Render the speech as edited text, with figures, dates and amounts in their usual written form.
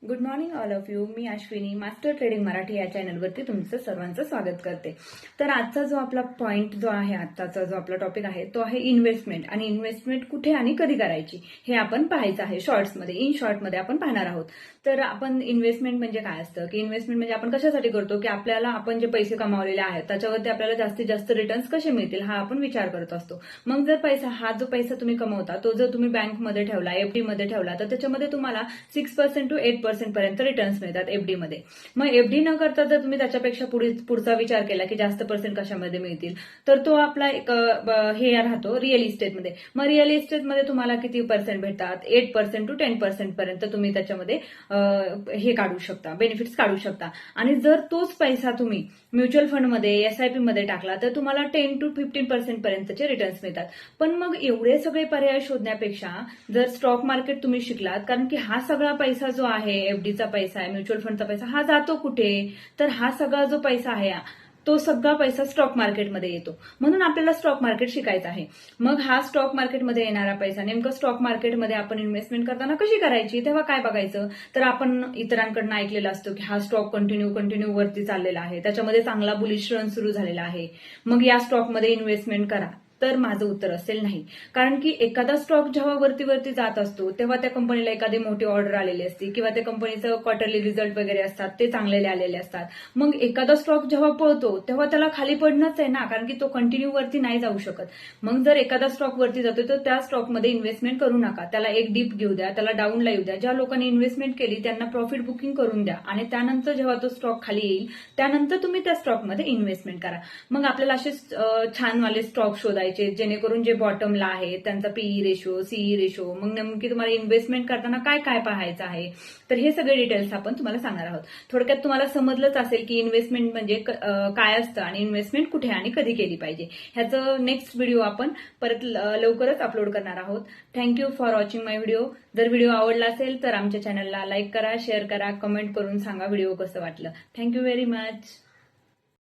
Good morning all of you. Me Ashwini master trading Marathi या चॅनलवरती तुमचं सर्वांचं स्वागत करते. तर आजचा जो आपला पॉइंट जो आहे, आजचा जो आपला टॉपिक आहे तो आहे इन्व्हेस्टमेंट. आणि इन्व्हेस्टमेंट कुठे आणि कधी करायची हे आपण पाहायचं आहे. शॉर्ट्समध्ये, इन शॉर्टमध्ये आपण पाहणार आहोत. तर आपण इन्व्हेस्टमेंट म्हणजे काय असतं, की इन्व्हेस्टमेंट म्हणजे आपण कशासाठी करतो, की आपल्याला आपण जे पैसे कमावलेले आहेत त्याच्यावरती आपल्याला जास्तीत जास्त रिटर्न्स कसे मिळतील हा आपण विचार करत असतो. मग जर हा जो पैसा तुम्ही कमवता तो जर तुम्ही बँकमध्ये ठेवला, एफडी मध्ये ठेवला, तर त्याच्यामध्ये तुम्हाला 6% to 8% पर्यंत रिटर्न्स मिळतात एफडी मध्ये. मग एफडी न करता जर तुम्ही त्याच्यापेक्षा पुढचा विचार केला की जास्त पर्सेंट कशामध्ये मिळतील, तर तो आपला एक हे राहतो रिअल इस्टेटमध्ये. मग रिअल इस्टेटमध्ये तुम्हाला किती पर्सेंट भेटतात? 8% to 10% पर्यंत तुम्ही त्याच्यामध्ये हे काढू शकता, बेनिफिट्स काढू शकता. आणि जर तोच पैसा तुम्ही म्युच्युअल फंडमध्ये, एसआयपी मध्ये टाकला तर तुम्हाला 10 to 15% पर्यंतचे रिटर्न्स मिळतात. पण मग एवढे सगळे पर्याय शोधण्यापेक्षा जर स्टॉक मार्केट तुम्ही शिकलात, कारण की हा सगळा पैसा जो आहे, एफडीचा पैसा आहे, म्युच्युअल फंडचा पैसा, हा जातो कुठे? तर हा सगळा जो पैसा आहे तो सगळा पैसा स्टॉक मार्केटमध्ये येतो. म्हणून आपल्याला स्टॉक मार्केट शिकायचं आहे. मग हा स्टॉक मार्केटमध्ये येणारा पैसा नेमकं स्टॉक मार्केटमध्ये आपण इन्व्हेस्टमेंट करताना कशी करायची, तेव्हा काय बघायचं? तर आपण इतरांकडून ऐकलेलं असतं की हा स्टॉक कंटिन्यू वरती चाललेला आहे, त्याच्यामध्ये चांगला बुलिश रन सुरू झालेला आहे, मग या स्टॉकमध्ये इन्व्हेस्टमेंट करा. तर माझं उत्तर असेल नाही. कारण की एखादा स्टॉक जेव्हा वरती जात असतो तेव्हा त्या कंपनीला एखादी मोठी ऑर्डर आलेली असते किंवा त्या कंपनीचं क्वार्टरली रिझल्ट वगैरे असतात, ते चांगले आलेले असतात. मग एखादा स्टॉक जेव्हा पळतो तेव्हा त्याला खाली पडणंच आहे ना, कारण की तो कंटिन्यू वरती नाही जाऊ शकत. मग जर एखादा स्टॉक वरती जातो तर त्या स्टॉकमध्ये इन्व्हेस्टमेंट करू नका. त्याला एक डीप घेऊ द्या, त्याला डाऊनला येऊ द्या. ज्या लोकांनी इन्व्हेस्टमेंट केली त्यांना प्रॉफिट बुकिंग करून द्या आणि त्यानंतर जेव्हा तो स्टॉक खाली येईल त्यानंतर तुम्ही त्या स्टॉकमध्ये इन्व्हेस्टमेंट करा. मग आपल्याला असे छानवाले स्टॉक शोधायचे जेणेकरून जे बॉटमला आहे त्यांचा पीई रेशो, सीई रेशो, मग नेमकी तुम्हाला इन्व्हेस्टमेंट करताना काय काय पाहायचं आहे, तर हे सगळे डिटेल्स आपण तुम्हाला सांगणार आहोत. थोडक्यात तुम्हाला समजलंच असेल की इन्व्हेस्टमेंट म्हणजे काय असतं आणि इन्व्हेस्टमेंट कुठे आणि कधी केली पाहिजे. ह्याचं नेक्स्ट व्हिडिओ आपण परत लवकरच अपलोड करणार आहोत. Thank you for watching my video. जर व्हिडिओ आवडला असेल तर आमच्या चॅनलला लाईक करा, शेअर करा, कमेंट करून सांगा व्हिडिओ कसं वाटलं. Thank you very much.